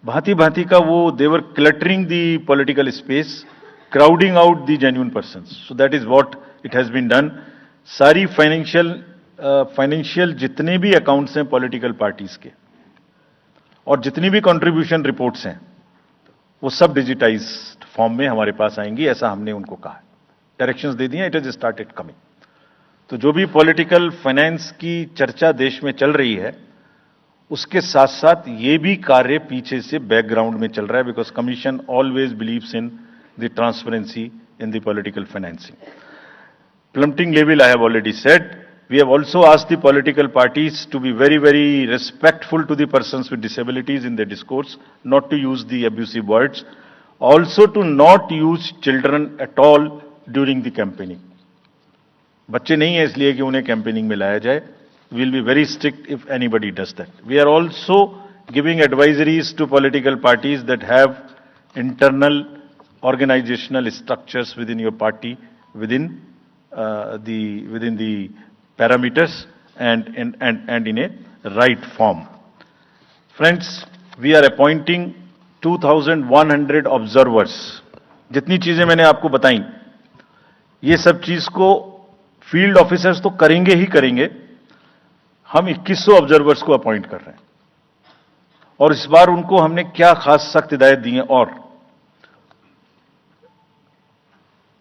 भांति भांति का वो they were cluttering the political space, crowding out the genuine persons. So that is what it has been done. सारी financial जितने भी अकाउंट्स हैं पॉलिटिकल पार्टीज के और जितनी भी कंट्रीब्यूशन रिपोर्ट्स हैं वो सब डिजिटाइज्ड फॉर्म में हमारे पास आएंगी, ऐसा हमने उनको कहा. डायरेक्शंस दे दिए, इट इज स्टार्टेड कमिंग. तो जो भी पॉलिटिकल फाइनेंस की चर्चा देश में चल रही है उसके साथ साथ ये भी कार्य पीछे से बैकग्राउंड में चल रहा है, because commission always believes in the transparency in the political financing. Plummeting level, I have already said. We have also asked the political parties to be very, very respectful to the persons with disabilities in their discourse, not to use the abusive words, also to not use children at all during the campaigning. बच्चे नहीं है इसलिए कि उन्हें campaigning में लाया जाए. We will be very strict if anybody does that. We are also giving advisories to political parties that have internal organizational structures within your party, within the parameters and in a right form. Friends, we are appointing 2,100 observers. जितनी चीजें मैंने आपको बताई, ये सब चीज को field officers तो करेंगे ही करेंगे. हम 2100 ऑब्जर्वर्स को अपॉइंट कर रहे हैं और इस बार उनको हमने क्या खास सख्त हिदायत दी है. और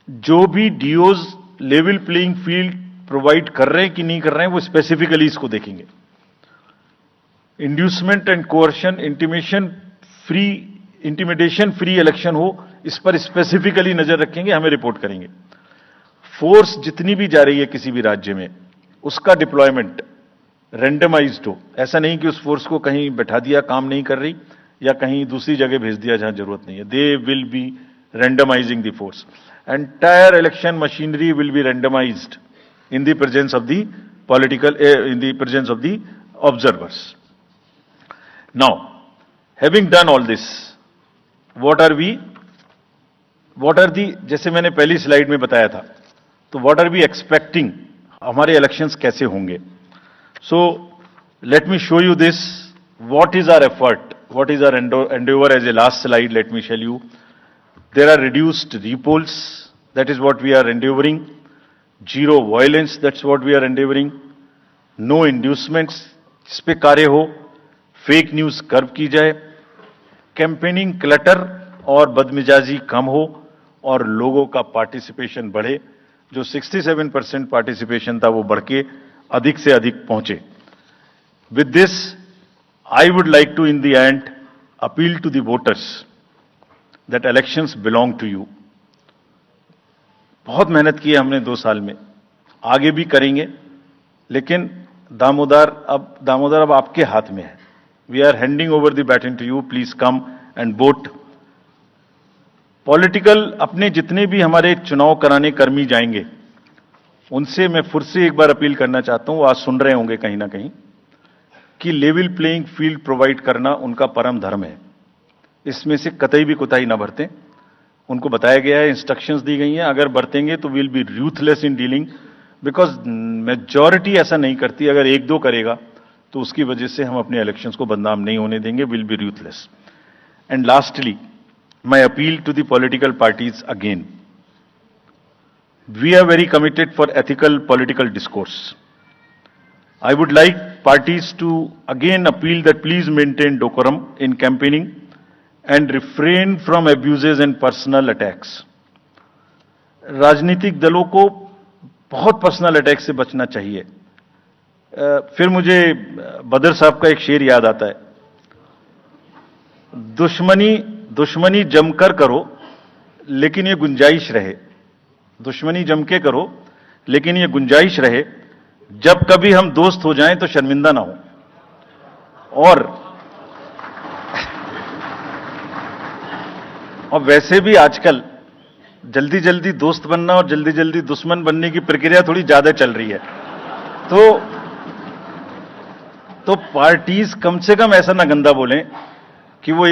जो भी डीओज लेवल प्लेइंग फील्ड प्रोवाइड कर रहे हैं कि नहीं कर रहे हैं वो स्पेसिफिकली इसको देखेंगे. Inducement and coercion, intimidation free election हो, इस पर स्पेसिफिकली नजर रखेंगे, हमें रिपोर्ट करेंगे. फोर्स जितनी भी जा रही है किसी भी राज्य में उसका डिप्लॉयमेंट रैंडमाइज्ड हो. ऐसा नहीं कि उस फोर्स को कहीं बैठा दिया, काम नहीं कर रही, या कहीं दूसरी जगह भेज दिया जहां जरूरत नहीं है. They will be randomizing the force. Entire election machinery will be randomized in the presence of the observers. Now, having done all this, what are the, जैसे मैंने पहली स्लाइड में बताया था, तो what are we expecting, हमारे elections कैसे होंगे. So, let me show you this, what is our effort, what is our endeavor. As a last slide, let me tell you, there are reduced repolls, that is what we are endeavoring. Zero violence, that's what we are endeavoring. No inducements, इस पे कार्य हो. Fake news curve की जाए. Campaigning clutter और बदमिजाजी कम हो और लोगों का पार्टिसिपेशन बढ़े. जो 67% पार्टिसिपेशन था वो बढ़ के अधिक से अधिक पहुंचे. With this I would like to in the end appeal to the voters that elections belong to you. बहुत मेहनत की है हमने 2 साल में, आगे भी करेंगे, लेकिन दामोदर अब आपके हाथ में है. We are handing over the baton to you. Please come and vote. Political अपने जितने भी हमारे चुनाव कराने कर्मी जाएंगे उनसे मैं फिर से एक बार अपील करना चाहता हूं, आज सुन रहे होंगे कहीं ना कहीं, कि लेवल प्लेइंग फील्ड प्रोवाइड करना उनका परम धर्म है. इसमें से कतई भी कोताही ना बरतें. उनको बताया गया है, इंस्ट्रक्शंस दी गई हैं, अगर बरतेंगे तो will be ruthless in dealing, because majority ऐसा नहीं करती. अगर 1-2 करेगा तो उसकी वजह से हम अपने इलेक्शंस को बदनाम नहीं होने देंगे. Will be ruthless. And lastly, my appeal to the political parties again. We are very committed for ethical political discourse. I would like parties to again appeal that please maintain decorum in campaigning and refrain from abuses and personal attacks. राजनीतिक दलों को बहुत personal attack से बचना चाहिए. फिर मुझे बदर साहब का एक शेर याद आता है, दुश्मनी जमकर करो लेकिन ये गुंजाइश रहे. दुश्मनी जम के करो लेकिन ये गुंजाइश रहे, जब कभी हम दोस्त हो जाएं तो शर्मिंदा ना हो. और वैसे भी आजकल जल्दी जल्दी दोस्त बनना और जल्दी जल्दी दुश्मन बनने की प्रक्रिया थोड़ी ज्यादा चल रही है. तो पार्टीज कम से कम ऐसा ना गंदा बोलें कि वो